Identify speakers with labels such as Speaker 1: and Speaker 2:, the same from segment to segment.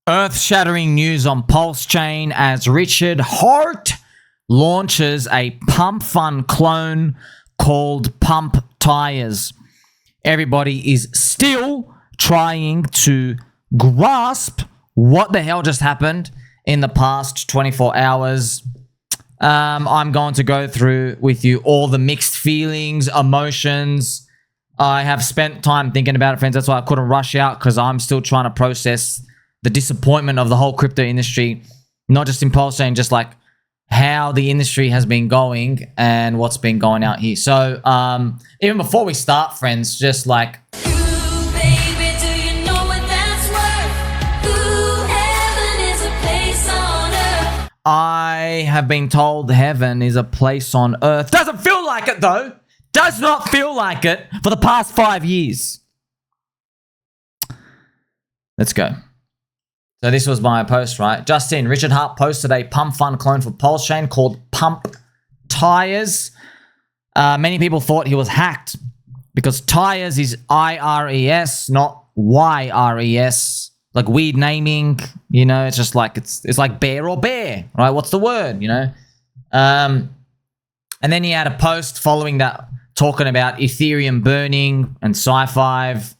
Speaker 1: Earth-shattering news on PulseChain as Richard Hart launches a PumpFun clone called PumpTires. Everybody is still trying to grasp what the hell just happened in the past 24 hours. I'm going to go through with you all the mixed feelings, emotions. I have spent time thinking about it, friends. That's why I couldn't rush out, because I'm still trying to process the disappointment of the whole crypto industry, not just in PulseChain, just like how the industry has been going and what's been going out here. So even before we start, friends, just like I have been told heaven is a place on earth. Doesn't feel like it though. Does not feel like it for the past 5 years. Let's go. So this was my post, right? Just in, Richard Hart posted a PumpFun clone for PulseChain called PumpTires. Many people thought he was hacked because tires is I-R-E-S, not Y-R-E-S. Like weird naming, you know, it's just like, it's like bear or bear, right? What's the word, you know? And then he had a post following that talking about Ethereum burning and Sci-5.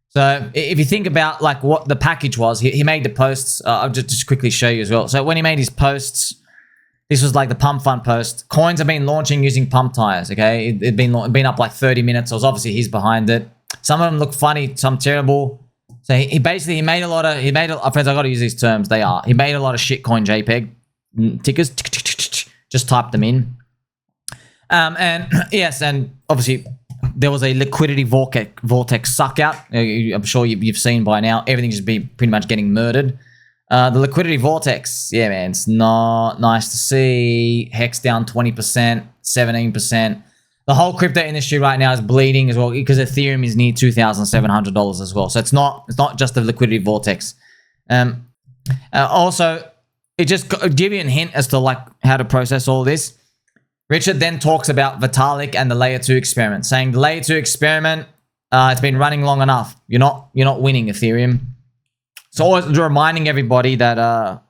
Speaker 1: So if you think about like what the package was, he made the posts. I'll just quickly show you as well. So when he made his posts, this was like the PumpFun post. Coins have been launching using PumpTires, okay? It'd been up like 30 minutes. So obviously he's behind it. Some of them look funny, some terrible. So he basically made a lot of, friends, I got to use these terms, they are. He made a lot of shitcoin JPEG tickers, just typed them in. And yes, and obviously there was a liquidity vortex suck out. I'm sure you've seen by now. Everything's just been pretty much getting murdered. The liquidity vortex, yeah, man, it's not nice to see. Hex down 20%, 17%. The whole crypto industry right now is bleeding as well because Ethereum is near $2,700 as well. So it's not just the liquidity vortex. Also, it just give you a hint as to like how to process all this. Richard then talks about Vitalik and the layer 2 experiment, saying the layer 2 experiment, it's been running long enough. You're not winning Ethereum. So always reminding everybody that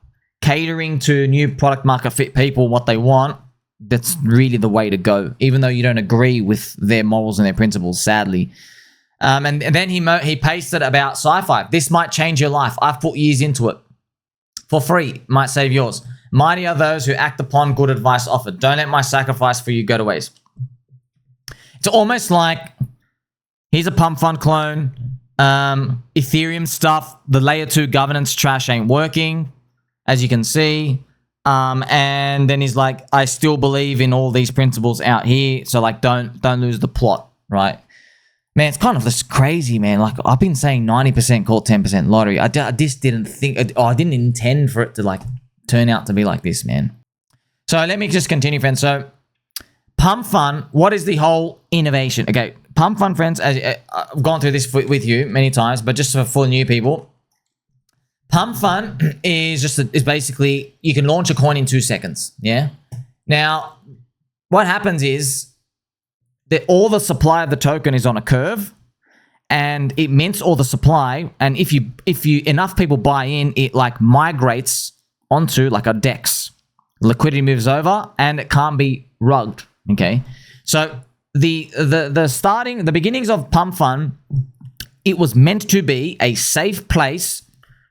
Speaker 1: catering to new product market fit people what they want, that's really the way to go, even though you don't agree with their morals and their principles, sadly. And then he pasted about Sci-5. This might change your life. I've put years into it. For free, might save yours. Mighty are those who act upon good advice offered. Don't let my sacrifice for you go to waste. It's almost like, here's a PumpFun clone. Ethereum stuff, the layer 2 governance trash ain't working, as you can see. And then he's like, I still believe in all these principles out here. So like, don't lose the plot, right? Man, it's kind of this crazy, man. Like I've been saying 90% called 10% lottery. I just didn't think, I didn't intend for it to like turn out to be like this, man. So let me just continue, friends. So PumpFun, what is the whole innovation? Okay, PumpFun, friends, as I've gone through this with you many times, but just for new people, PumpFun is basically, you can launch a coin in 2 seconds, yeah? Now, what happens is that all the supply of the token is on a curve, and it mints all the supply, and if you enough people buy in, it like migrates onto like a DEX. Liquidity moves over, and it can't be rugged, okay? So the beginnings of PumpFun, it was meant to be a safe place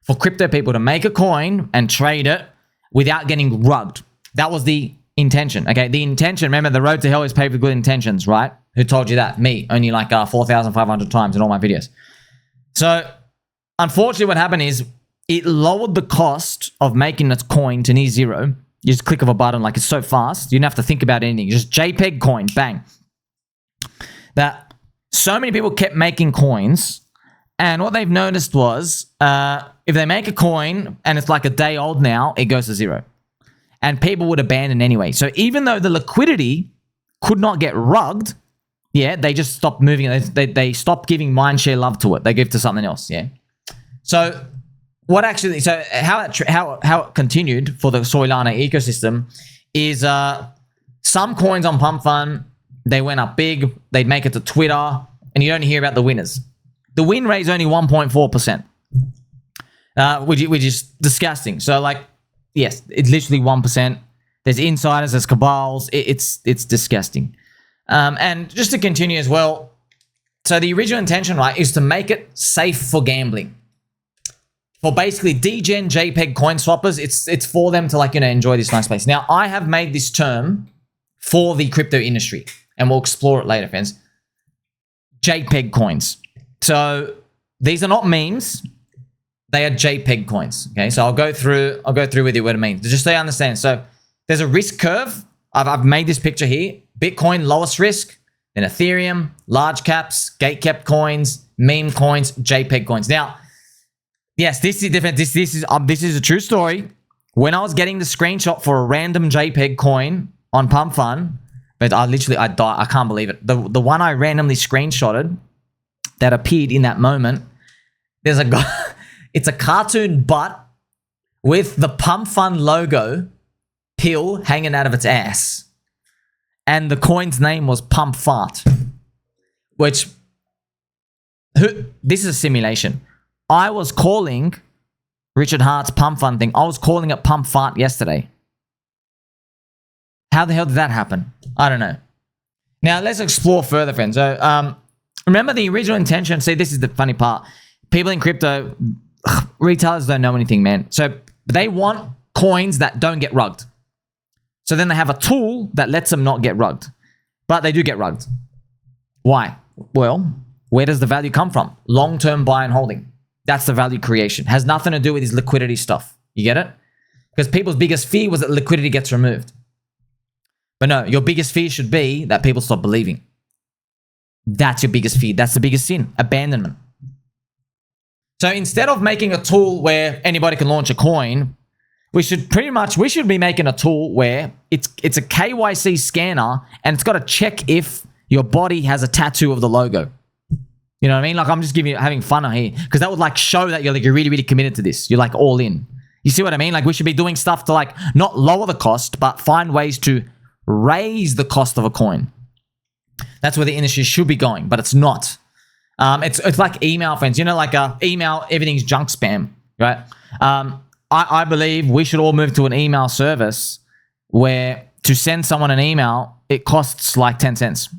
Speaker 1: for crypto people to make a coin and trade it without getting rugged. That was the intention, okay? The intention, remember, the road to hell is paved with good intentions, right? Who told you that? Me, only like 4,500 times in all my videos. So, unfortunately, what happened is it lowered the cost of making its coin to near zero. You just click of a button, like it's so fast, you don't have to think about anything. Just JPEG coin, bang. That so many people kept making coins, and what they've noticed was, if they make a coin and it's like a day old now, it goes to zero. And people would abandon anyway. So even though the liquidity could not get rugged, yeah, they just stopped moving it. They stopped giving mindshare love to it. They give to something else, yeah. So what actually, so how it continued for the Solana ecosystem is some coins on PumpFun, they went up big, they'd make it to Twitter, and you don't hear about the winners. The win rate is only 1.4%. which is disgusting. So like, yes, it's literally 1%. There's insiders, there's cabals. It's disgusting. And just to continue as well, so the original intention, right, is to make it safe for gambling. For basically degen JPEG coin swappers, it's for them to like, enjoy this nice place. Now, I have made this term for the crypto industry, and we'll explore it later, friends. JPEG coins. So these are not memes. They are JPEG coins. Okay, so I'll go through with you what it means, just so you understand. So there's a risk curve. I've made this picture here. Bitcoin, lowest risk. Then Ethereum, large caps, gate-kept coins, meme coins, JPEG coins. Now, yes, this is different. This is a true story. When I was getting the screenshot for a random JPEG coin on PumpFun, but I died. I can't believe it. The one I randomly screenshotted that appeared in that moment, there's a guy. It's a cartoon butt with the PumpFun logo pill hanging out of its ass. And the coin's name was PumpFart. Which, this is a simulation. I was calling Richard Hart's PumpFun thing, I was calling it PumpFart yesterday. How the hell did that happen? I don't know. Now, let's explore further, friends. So, remember the original intention. See, this is the funny part. People in crypto, retailers don't know anything, man. So they want coins that don't get rugged. So then they have a tool that lets them not get rugged. But they do get rugged. Why? Well, where does the value come from? Long-term buy and holding. That's the value creation. Has nothing to do with this liquidity stuff. You get it? Because people's biggest fear was that liquidity gets removed. But no, your biggest fear should be that people stop believing. That's your biggest fear. That's the biggest sin. Abandonment. So instead of making a tool where anybody can launch a coin, we should be making a tool where it's a KYC scanner and it's got to check if your body has a tattoo of the logo. You know what I mean? Like, I'm just having fun here because that would like show that you're really, really committed to this. You're like all in. You see what I mean? Like, we should be doing stuff to like not lower the cost, but find ways to raise the cost of a coin. That's where the industry should be going, but it's not. It's like email, friends. You know, like email, everything's junk spam, right? I believe we should all move to an email service where to send someone an email, it costs like 10 cents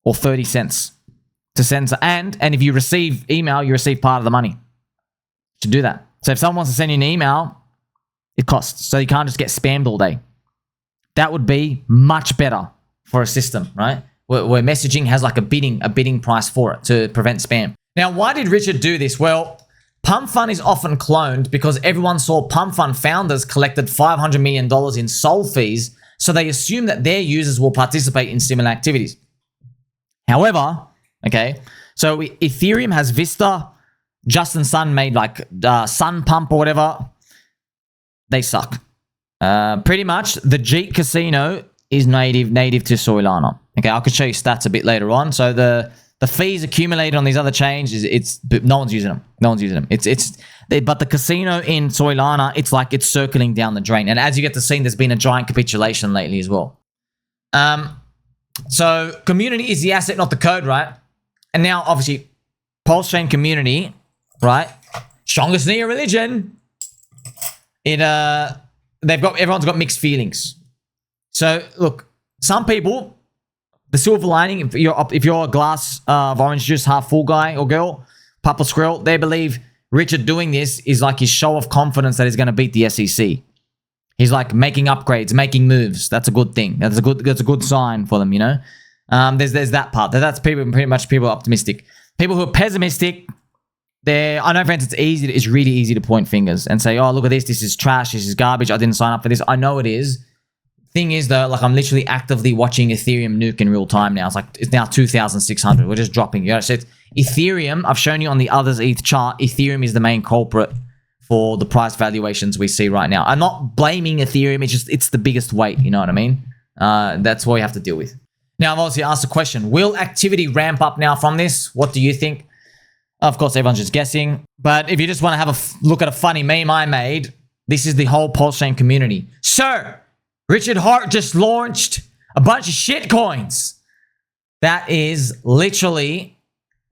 Speaker 1: or 30 cents to send. And if you receive email, you receive part of the money to do that. So if someone wants to send you an email, it costs. So you can't just get spammed all day. That would be much better for a system, right? Where messaging has like a bidding price for it to prevent spam. Now, why did Richard do this? Well, PumpFun is often cloned because everyone saw PumpFun founders collected $500 million in SOL fees, so they assume that their users will participate in similar activities. However, okay, so Ethereum has Vista, Justin Sun made like Sun Pump or whatever. They suck. Pretty much, the JPEG Casino is native to Solana. Okay, I could show you stats a bit later on. So the fees accumulated on these other chains but no one's using them. No one's using them. But the casino in Solana, it's like it's circling down the drain. And as you get to see, there's been a giant capitulation lately as well. So community is the asset, not the code, right? And now, obviously, PulseChain community, right? Strongest in your religion. Everyone's got mixed feelings. So look, some people, the silver lining, if you're a glass of orange juice half full guy or girl, Papa Squirrel, they believe Richard doing this is like his show of confidence that he's going to beat the SEC. He's like making upgrades, making moves. That's a good thing. That's a good sign for them, you know. There's that part. That's pretty much people are optimistic. People who are pessimistic, I know, friends, it's really easy to point fingers and say, oh, look at this. This is trash. This is garbage. I didn't sign up for this. I know it is. Thing is, though, like, I'm literally actively watching Ethereum nuke in real time now. It's now 2,600. We're just dropping. You know, so it's Ethereum. I've shown you on the others ETH chart. Ethereum is the main culprit for the price valuations we see right now. I'm not blaming Ethereum. It's the biggest weight. You know what I mean? That's what you have to deal with. Now, I've obviously asked the question, will activity ramp up now from this? What do you think? Of course, everyone's just guessing. But if you just want to have a look at a funny meme I made, this is the whole PulseChain community. Sir, Richard Hart just launched a bunch of shit coins. That is literally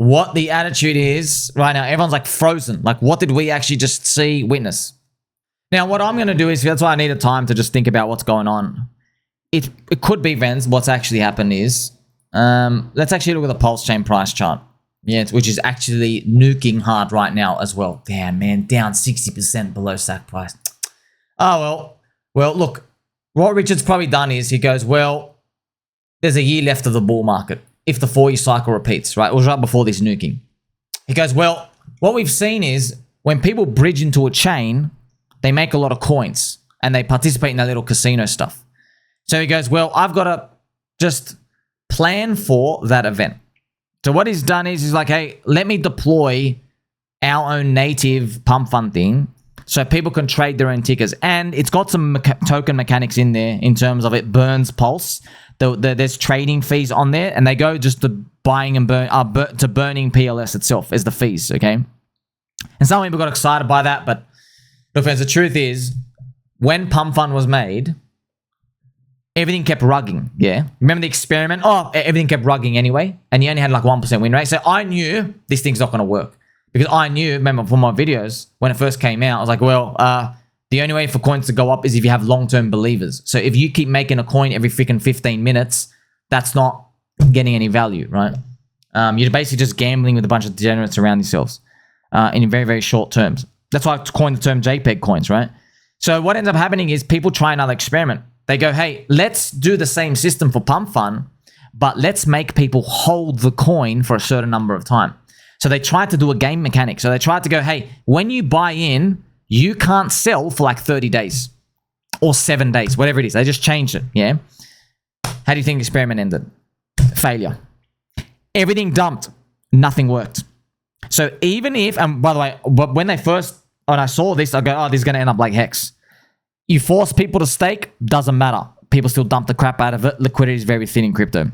Speaker 1: what the attitude is right now. Everyone's like frozen. Like, what did we actually just see, witness? Now, what I'm going to do is, that's why I needed time to just think about what's going on. It could be, Vens, what's actually happened is, let's actually look at the PulseChain price chart. Yeah, which is actually nuking hard right now as well. Damn, man, down 60% below SAC price. Oh, well, look, what Richard's probably done is he goes, well, there's a year left of the bull market if the 4-year cycle repeats, right? It was right before this nuking. He goes, well, what we've seen is when people bridge into a chain, they make a lot of coins and they participate in that little casino stuff. So he goes, well, I've got to just plan for that event. So what he's done is he's like, hey, let me deploy our own native PumpFun thing so people can trade their own tickers. And it's got some token mechanics in there in terms of it burns pulse. There's trading fees on there, and they go just to buying and burning PLS itself as the fees, okay? And some people got excited by that, but look, friends, the truth is, when PumpFun was made, everything kept rugging, yeah? Remember the experiment? Oh, everything kept rugging anyway, and you only had like 1% win rate. So I knew this thing's not going to work because I knew, remember from my videos, when it first came out, I was like, well, the only way for coins to go up is if you have long-term believers. So if you keep making a coin every freaking 15 minutes, that's not getting any value, right? You're basically just gambling with a bunch of degenerates around yourselves in very, very short terms. That's why I coined the term JPEG coins, right? So what ends up happening is people try another experiment. They go, hey, let's do the same system for PumpFun, but let's make people hold the coin for a certain number of time. So they tried to do a game mechanic. So they tried to go, hey, when you buy in, you can't sell for like 30 days or 7 days, whatever it is. They just changed it, yeah? How do you think the experiment ended? Failure. Everything dumped. Nothing worked. So even if, and by the way, when I saw this, I go, oh, this is going to end up like Hex. You force people to stake, doesn't matter. People still dump the crap out of it. Liquidity is very thin in crypto.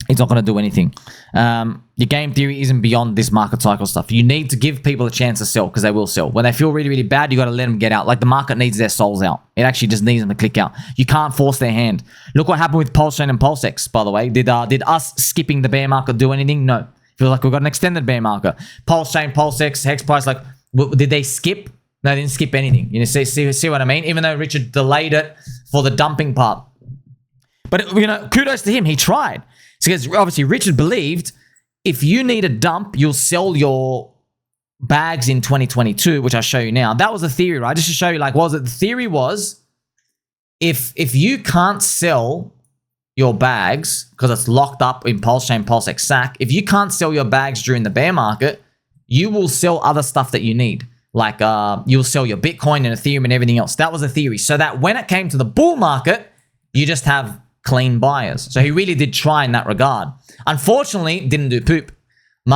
Speaker 1: It's not going to do anything. Your game theory isn't beyond this market cycle stuff. You need to give people a chance to sell because they will sell. When they feel really, really bad, you got to let them get out. Like the market needs their souls out. It actually just needs them to click out. You can't force their hand. Look what happened with PulseChain and PulseX, by the way. Did us skipping the bear market do anything? No. Feels like we've got an extended bear market. PulseChain, PulseX, Hex price, like, did they skip? No, they didn't skip anything. You know, see what I mean? Even though Richard delayed it for the dumping part. But, you know, kudos to him. He tried. Because obviously Richard believed if you need a dump, you'll sell your bags in 2022, which I'll show you now. That was the theory, right? Just to show you, like, what was it? The theory was if you can't sell your bags because it's locked up in PulseChain, PulseX, SAC, if you can't sell your bags during the bear market, you will sell other stuff that you need. Like you'll sell your Bitcoin and Ethereum and everything else. That was the theory. So that when it came to the bull market, you just have clean buyers. So he really did try in that regard. Unfortunately, didn't do poop. The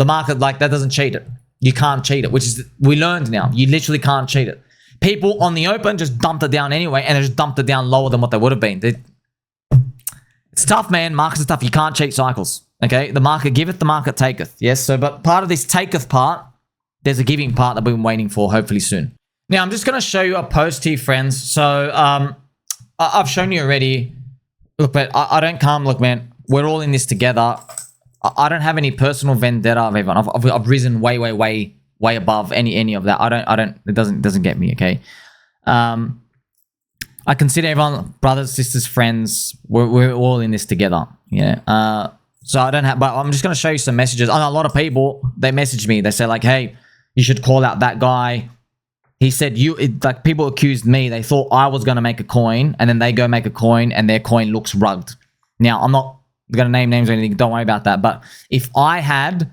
Speaker 1: market, like, that doesn't cheat it. You can't cheat it, which is, we learned now. You literally can't cheat it. People on the open just dumped it down anyway, and they just dumped it down lower than what they would have been. It's tough, man. Markets are tough. You can't cheat cycles. Okay? The market giveth, the market taketh. Yes? So, but part of this taketh part, there's a giving part that we've been waiting for, hopefully soon. Now, I'm just going to show you a post here, friends. So, I've shown you already. Look, but I don't come. Look, man, we're all in this together. I don't have any personal vendetta of everyone. I've risen way above any of that. I don't. It doesn't get me. Okay. I consider everyone brothers, sisters, friends. We're all in this together. Yeah. So I don't have. But I'm just gonna show you some messages. And a lot of people, they message me. They say like, hey, you should call out that guy. He said like people accused me. They thought I was going to make a coin and then they go make a coin and their coin looks rugged. Now, I'm not going to name names or anything. Don't worry about that. But if I had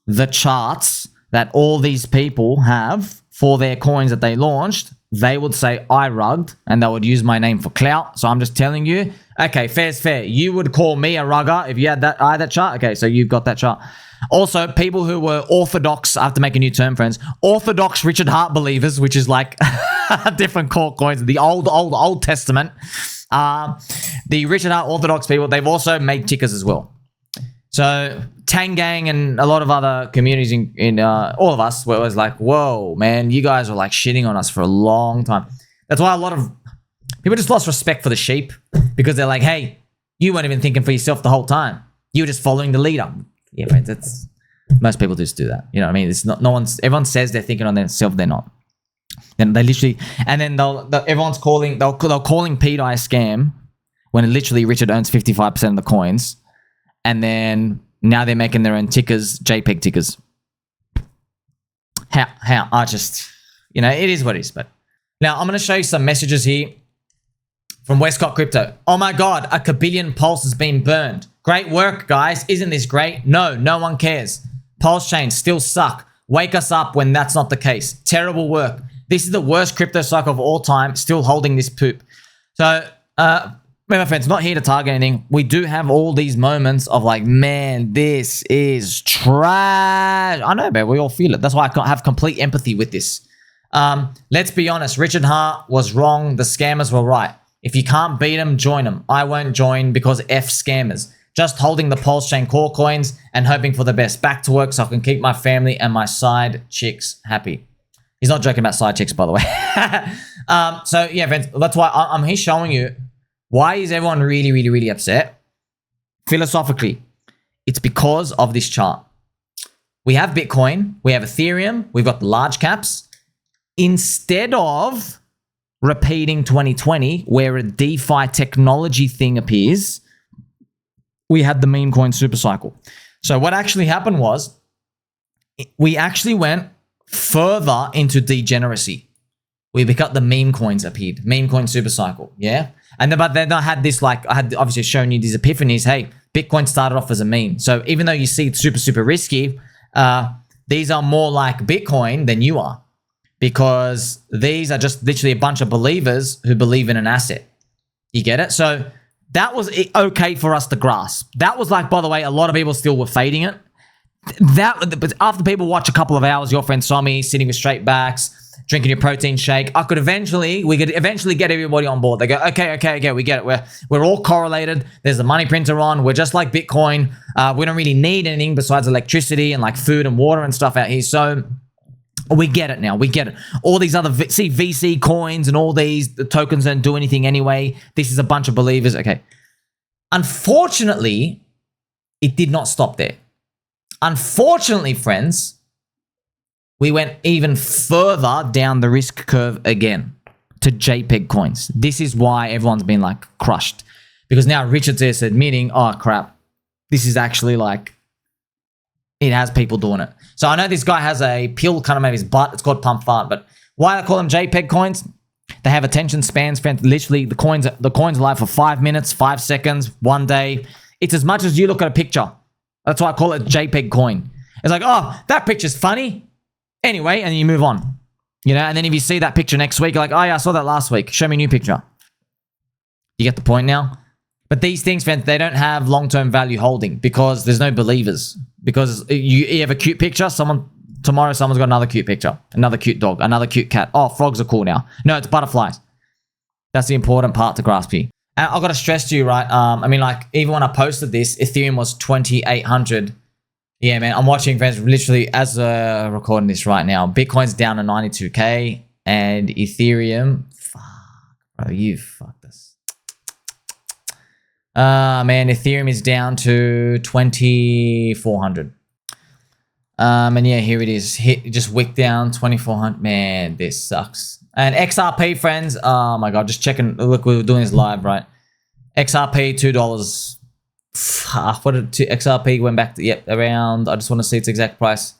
Speaker 1: the charts that all these people have for their coins that they launched, they would say I rugged and they would use my name for clout. So I'm just telling you, okay, fair's fair. You would call me a rugger if you had that chart. Okay, so you've got that chart. Also, people who were orthodox, I have to make a new term, friends, orthodox Richard Hart believers, which is like different core coins, the Old Testament. The Richard Hart orthodox people, they've also made tickers as well. So Tangang and a lot of other communities in all of us, where it was like, whoa, man, you guys were like shitting on us for a long time. That's why a lot of people just lost respect for the sheep because they're like, hey, you weren't even thinking for yourself the whole time. You were just following the leader. Yeah, friends, that's most people just do that. You know what I mean? It's not, no one's, everyone says they're thinking on themselves, they're not. Then they literally, and then everyone's calling, they're calling pDAI a scam when literally Richard owns 55% of the coins. And then now they're making their own tickers, JPEG tickers. How? I just, you know, it is what it is. But now I'm going to show you some messages here from Wescott Crypto. Oh my God, a kabillion pulse has been burned. Great work, guys. Isn't this great? No, no one cares. PulseChain still suck. Wake us up when that's not the case. Terrible work. This is the worst crypto cycle of all time. Still holding this poop. So, my friends, not here to target anything. We do have all these moments of like, man, this is trash. I know, man. We all feel it. That's why I have complete empathy with this. Let's be honest. Richard Hart was wrong. The scammers were right. If you can't beat them, join them. I won't join because F scammers. Just holding the PulseChain core coins and hoping for the best. Back to work so I can keep my family and my side chicks happy. He's not joking about side chicks, by the way. So, yeah, friends, that's why I'm here showing you why is everyone really, really, really upset. Philosophically, it's because of this chart. We have Bitcoin. We have Ethereum. We've got the large caps. Instead of repeating 2020, where a DeFi technology thing appears, we had the meme coin super cycle. So what actually happened was we actually went further into degeneracy. We got the meme coins appeared, meme coin super cycle, yeah? And then, but then I had this, like, I had obviously shown you these epiphanies. Hey, Bitcoin started off as a meme. So even though you see it's super, super risky, these are more like Bitcoin than you are, because these are just literally a bunch of believers who believe in an asset. You get it? So that was okay for us to grasp. That was like, by the way, a lot of people still were fading it. But after people watch a couple of hours, your friend saw me sitting with straight backs, drinking your protein shake. We could eventually get everybody on board. They go, okay, we get it. We're all correlated. There's the money printer on. We're just like Bitcoin. We don't really need anything besides electricity and like food and water and stuff out here. So we get it now. We get it. All these other VC coins and all these the tokens don't do anything anyway. This is a bunch of believers. Okay. Unfortunately, it did not stop there. Unfortunately, friends, we went even further down the risk curve again to JPEG coins. This is why everyone's been like crushed, because now Richard's is admitting, oh crap, this is actually like, it has people doing it. So I know this guy has a pill kind of made his butt. It's called PumpFun, but why I call them JPEG coins? They have attention spans, friends. Literally, the coins are live for 5 minutes, 5 seconds, 1 day. It's as much as you look at a picture. That's why I call it JPEG coin. It's like, oh, that picture's funny. Anyway, and then you move on. You know, and then if you see that picture next week, you're like, oh yeah, I saw that last week. Show me a new picture. You get the point now? But these things, friends, they don't have long-term value holding because there's no believers. Because you have a cute picture, tomorrow someone's got another cute picture, another cute dog, another cute cat. Oh, frogs are cool now. No, it's butterflies. That's the important part to grasp here. And I've got to stress to you, right? I mean, like, even when I posted this, Ethereum was 2,800. Yeah, man, I'm watching, friends, literally as recording this right now. Bitcoin's down to 92K and Ethereum, fuck, bro, you fucked us. Man, Ethereum is down to 2,400. And yeah, here it is. Just wick down 2,400. Man, this sucks. And XRP, friends. Oh my God, just checking. Look, we were doing this live, right? XRP, $2. Fuck, what did XRP went back to? Yep, around. I just want to see its exact price.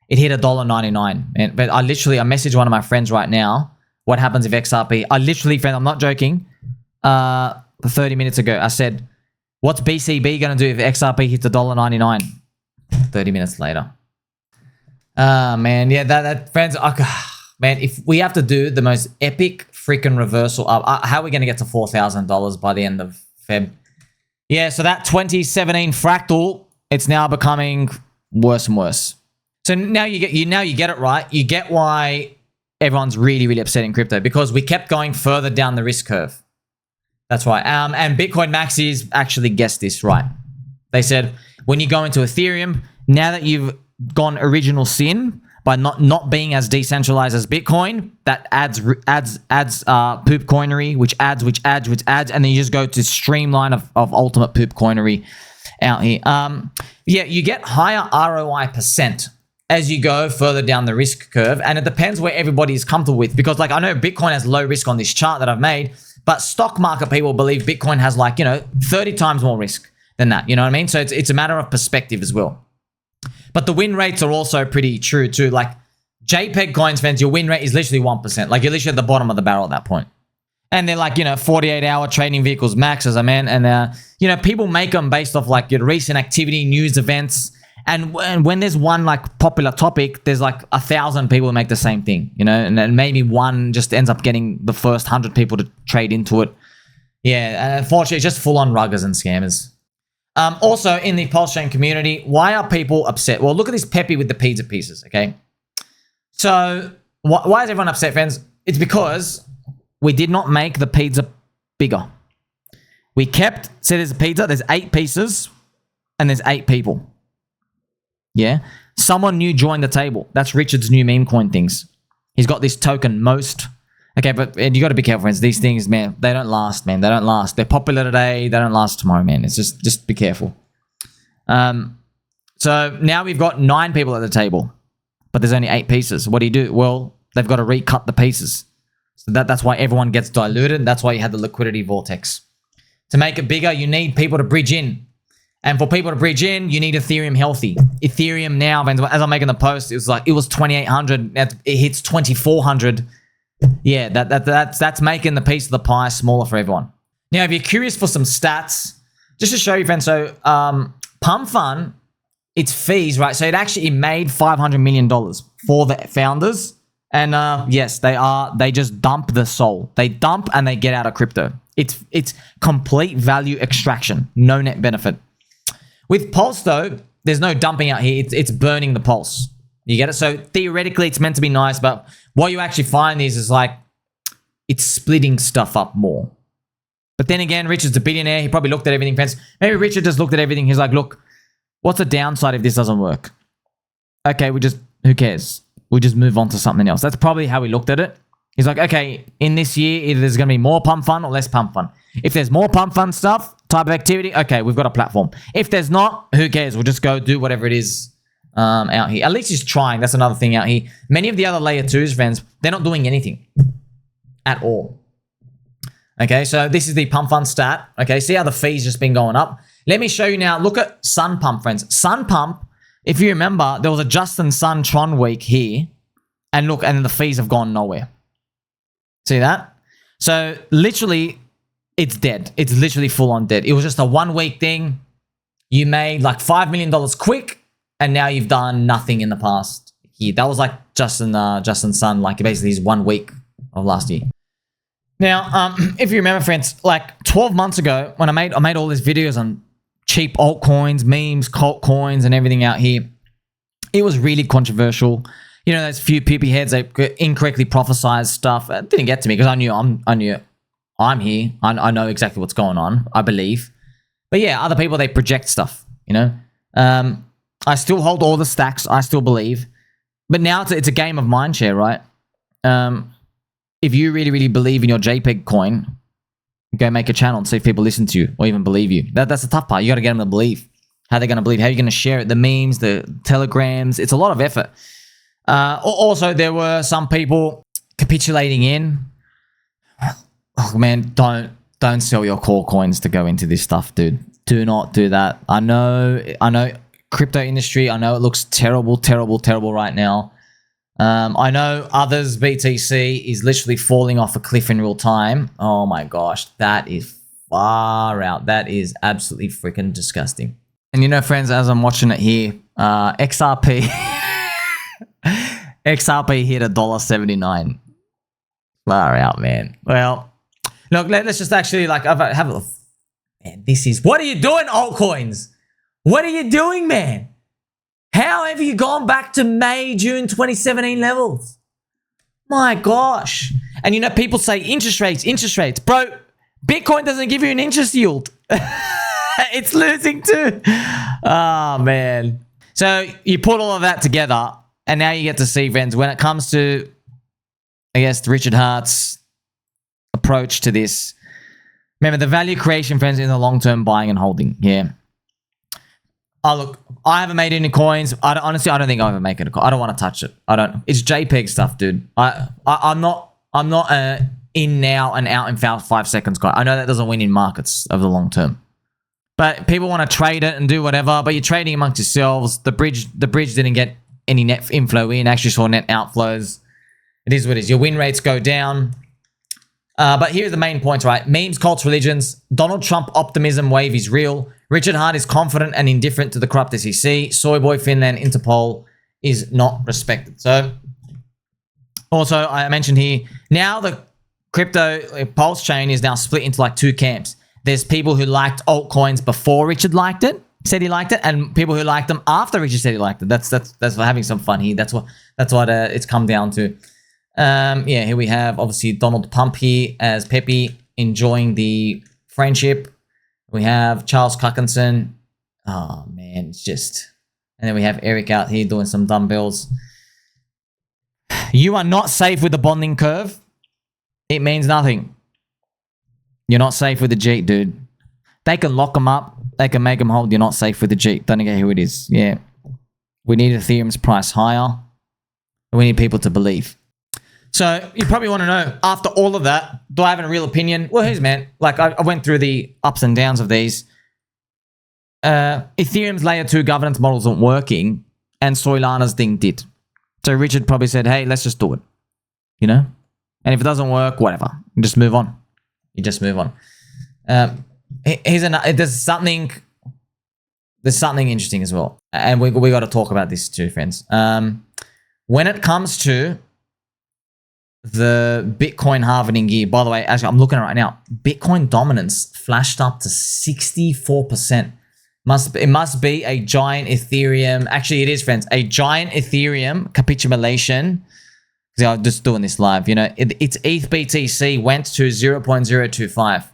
Speaker 1: It hit $1.99. And but I messaged one of my friends right now. What happens if XRP? I literally, friend, I'm not joking. 30 minutes ago, I said, what's BCB going to do if XRP hits $1.99? 30 minutes later. Man, yeah, that friends, man, if we have to do the most epic freaking reversal up, how are we going to get to $4,000 by the end of Feb? Yeah, so that 2017 fractal, it's now becoming worse and worse. So now you get it right. You get why everyone's really, really upset in crypto, because we kept going further down the risk curve. That's right. And Bitcoin Maxis actually guessed this right. They said, when you go into Ethereum, now that you've gone original sin by not being as decentralized as Bitcoin, that adds poop coinery, which adds, and then you just go to streamline of ultimate poop coinery. out here. Yeah, you get higher ROI percent as you go further down the risk curve, and it depends where everybody is comfortable with, because like I know Bitcoin has low risk on this chart that I've made, but stock market people believe Bitcoin has like, 30 times more risk than that, you know what I mean? So it's a matter of perspective as well. But the win rates are also pretty true too. Like JPEG Coins fans, your win rate is literally 1%. Like you're literally at the bottom of the barrel at that point. And they're like, 48-hour trading vehicles, maxes, and people make them based off like your recent activity, news events. And when there's one like popular topic, there's like 1,000 people who make the same thing, and then maybe one just ends up getting the first 100 people to trade into it. Yeah, and unfortunately, it's just full-on ruggers and scammers. Also, in the PulseChain community, why are people upset? Well, look at this Peppy with the pizza pieces, okay? So, why is everyone upset, friends? It's because we did not make the pizza bigger. We kept, say there's a pizza, there's 8 pieces, and there's 8 people. Yeah, someone new joined the table. That's Richard's new meme coin things. He's got this token, most. Okay, but you got to be careful, friends. These things, man, they don't last, man. They don't last. They're popular today. They don't last tomorrow, man. It's just be careful. So now we've got 9 people at the table, but there's only 8 pieces. What do? Well, they've got to recut the pieces. So that's why everyone gets diluted. That's why you had the liquidity vortex. To make it bigger, you need people to bridge in. And for people to bridge in, you need Ethereum healthy. Ethereum now, as I'm making the post, it was 2,800. It hits 2,400. Yeah, that's making the piece of the pie smaller for everyone. Now, if you're curious for some stats, just to show you, friends. So, PumpFun, its fees, right? So it made $500 million for the founders. And yes, they just dump the soul. They dump and they get out of crypto. It's complete value extraction, no net benefit. With Pulse, though, there's no dumping out here. It's burning the Pulse. You get it? So theoretically, it's meant to be nice, but what you actually find is like it's splitting stuff up more. But then again, Richard's a billionaire. He probably looked at everything, friends. Maybe Richard just looked at everything. He's like, look, what's the downside if this doesn't work? Okay, who cares? We just move on to something else. That's probably how he looked at it. He's like, okay, in this year, either there's going to be more PumpFun or less PumpFun. If there's more PumpFun stuff, type of activity, okay, we've got a platform. If there's not, who cares? We'll just go do whatever it is out here. At least he's trying. That's another thing out here. Many of the other layer 2s, friends, they're not doing anything at all. Okay, so this is the PumpFun stat. Okay, see how the fee's just been going up. Let me show you now. Look at Sunpump, friends. Sunpump, if you remember, there was a Justin Sun Tron week here. And look, and then the fees have gone nowhere. See that? So literally, it's dead. It's literally full on dead. It was just a 1 week thing. You made like $5 million quick, and now you've done nothing in the past year. That was like Justin Sun, like basically his 1 week of last year. Now, if you remember, friends, like 12 months ago, when I made all these videos on cheap altcoins, memes, cult coins, and everything out here, it was really controversial. Those few poopy heads, they incorrectly prophesized stuff. It didn't get to me because I knew I'm here. I know exactly what's going on, I believe. But yeah, other people, they project stuff, I still hold all the stacks. I still believe. But now it's a game of mindshare, right? If you really, really believe in your JPEG coin, go make a channel and see if people listen to you or even believe you. That's the tough part. You got to get them to believe. How they're going to believe. How are you going to share it? The memes, the telegrams. It's a lot of effort. Also, there were some people capitulating in. Oh man, don't sell your core coins to go into this stuff, dude. Do not do that. I know crypto industry, I know it looks terrible right now. I know others, BTC is literally falling off a cliff in real time. Oh my gosh, that is far out. That is absolutely freaking disgusting. And friends, as I'm watching it here, XRP XRP hit $1.79. Far out, man. Well, look, let's just actually have a look. Man, what are you doing, altcoins? What are you doing, man? How have you gone back to May, June 2017 levels? My gosh. And people say interest rates. Bro, Bitcoin doesn't give you an interest yield. It's losing too. Oh, man. So you put all of that together, and now you get to see, friends, when it comes to, I guess, Richard Hart's approach to this. Remember, the value creation, friends, in the long-term buying and holding. Yeah. Oh, look, I haven't made any coins. Honestly, I don't think I'll ever make it a coin. I don't want to touch it. I don't. It's JPEG stuff, dude. I'm not in now and out in 5 seconds guy. I know that doesn't win in markets over the long term. But people want to trade it and do whatever, but you're trading amongst yourselves. The bridge didn't get any net inflow in, actually saw net outflows. It is what it is. Your win rates go down. But here's the main points, right? Memes, cults, religions. Donald Trump optimism wave is real. Richard Hart is confident and indifferent to the corrupt SEC. Soyboy Finland Interpol is not respected. So, also, I mentioned here, now the crypto PulseChain is now split into like 2 camps. There's people who liked altcoins before Richard liked it, said he liked it, and people who liked them after Richard said he liked it. That's for having some fun here. That's what it's come down to. Yeah, here we have obviously Donald Pump here as Pepe enjoying the friendship. We have Charles Cuckinson. Oh man, it's just, and then we have Eric out here doing some dumbbells. You are not safe with the bonding curve. It means nothing. You're not safe with the Jeet, dude. They can lock them up. They can make them hold. You're not safe with the Jeet. Don't get who it is. Yeah. We need Ethereum's price higher. We need people to believe. So you probably want to know, after all of that, do I have a real opinion? Well, who's man? Like I went through the ups and downs of these. Ethereum's layer 2 governance model isn't working, and Solana's thing did. So Richard probably said, hey, let's just do it. You know? And if it doesn't work, whatever. You just move on. You just move on. There's something interesting as well. And we got to talk about this too, friends. When it comes to the Bitcoin halving year, by the way, actually, I'm looking at it right now. Bitcoin dominance flashed up to 64%. It must be a giant Ethereum. Actually, it is, friends. A giant Ethereum capitulation. See, I'm just doing this live. You know, its ETH BTC went to 0.025.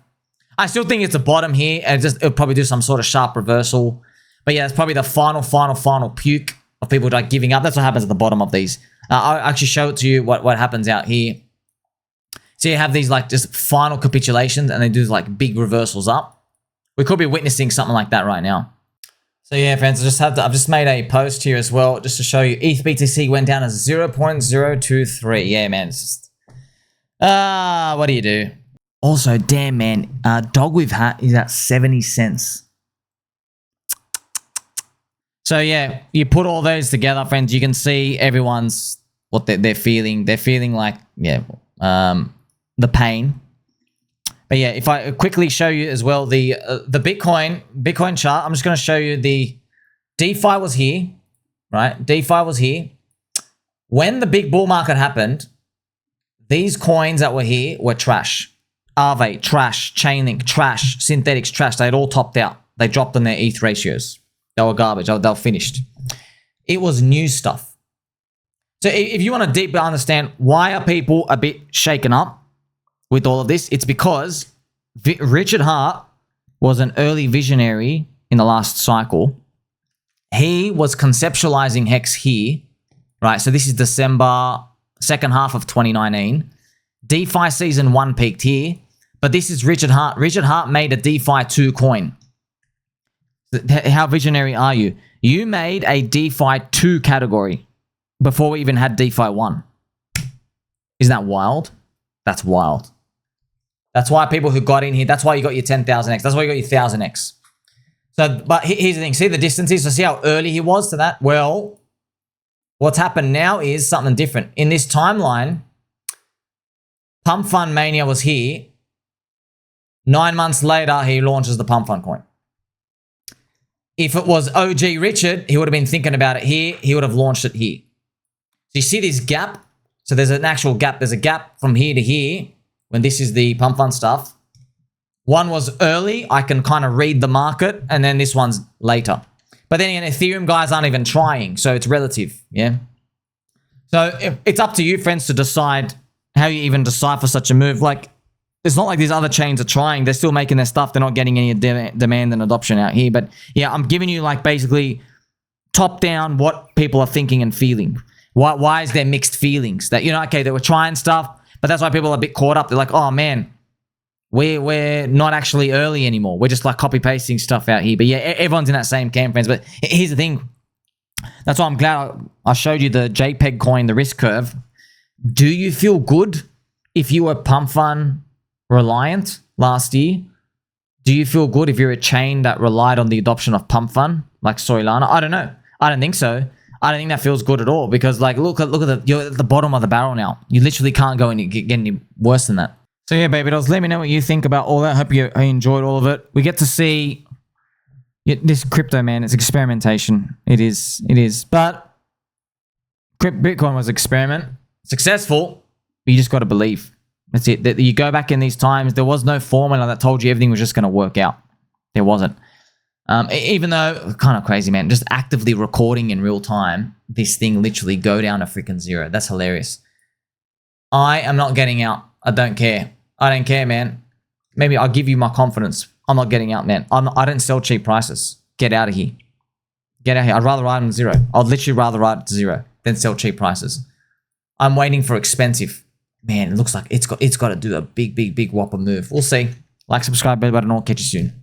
Speaker 1: I still think it's the bottom here, and it'll probably do some sort of sharp reversal. But yeah, it's probably the final puke of people like giving up. That's what happens at the bottom of these. I'll actually show it to you what happens out here. So you have these like just final capitulations, and they do like big reversals up. We could be witnessing something like that right now. So yeah, friends, I've just made a post here as well, just to show you ETH BTC went down to 0.023. Yeah, man, it's just what do you do? Also, damn man, dog we've had is at 70 cents. So yeah, you put all those together, friends, you can see everyone's what they're feeling. They're feeling like, yeah, the pain. But yeah, if I quickly show you as well the Bitcoin chart, I'm just going to show you the DeFi was here, right? DeFi was here. When the big bull market happened, these coins that were here were trash. Aave, trash. Chainlink, trash. Synthetics, trash. They had all topped out. They dropped on their ETH ratios. They were garbage. They were finished. It was new stuff. So if you want to deeply understand why are people a bit shaken up with all of this, it's because Richard Hart was an early visionary in the last cycle. He was conceptualizing Hex here, right? So this is December, second half of 2019. DeFi season 1 peaked here, but this is Richard Hart. Richard Hart made a DeFi 2 coin. How visionary are you? You made a DeFi 2 category before we even had DeFi 1. Isn't that wild? That's wild. That's why people who got in here, that's why you got your 10,000x. That's why you got your 1,000x. So, but here's the thing. See the distances? So see how early he was to that? Well, what's happened now is something different. In this timeline, PumpFun Mania was here. 9 months later, he launches the PumpFun coin. If it was OG Richard, he would have been thinking about it here. He would have launched it here. So you see this gap? So there's an actual gap. There's a gap from here to here when this is the PumpFun stuff. One was early. I can kind of read the market. And then this one's later. But then again, Ethereum guys aren't even trying. So it's relative. Yeah. So it's up to you, friends, to decide how you even decipher such a move. Like, it's not like these other chains are trying. They're still making their stuff. They're not getting any demand and adoption out here. But yeah, I'm giving you like basically top down what people are thinking and feeling. Why is there mixed feelings? That, you know, okay, they were trying stuff, but that's why people are a bit caught up. They're like, oh man, We're not actually early anymore. We're just like copy pasting stuff out here. But yeah, everyone's in that same camp, friends. But here's the thing. That's why I'm glad I showed you the JPEG coin, the risk curve. Do you feel good if you were PumpFun reliant last year? Do you feel good if you're a chain that relied on the adoption of PumpFun, like Solana? I don't know. I don't think so. I don't think that feels good at all because, like, look at you're at the bottom of the barrel now. You literally can't go and get any worse than that. So yeah, baby dolls, let me know what you think about all that. Hope you enjoyed all of it. We get to see this crypto, man. It's experimentation. It is. But Bitcoin was experiment. Successful. But you just got to believe. That's it. That you go back in these times, there was no formula that told you everything was just going to work out. There wasn't. Even though, kind of crazy, man. Just actively recording in real time, this thing literally go down to freaking zero. That's hilarious. I am not getting out. I don't care. I don't care, man. Maybe I'll give you my confidence. I'm not getting out, man. I don't sell cheap prices. Get out of here. Get out of here. I'd rather ride on zero. I'd literally rather ride to zero than sell cheap prices. I'm waiting for expensive. Man, it looks like it's got to do a big whopper move. We'll see. Like, subscribe, bell button, I'll catch you soon.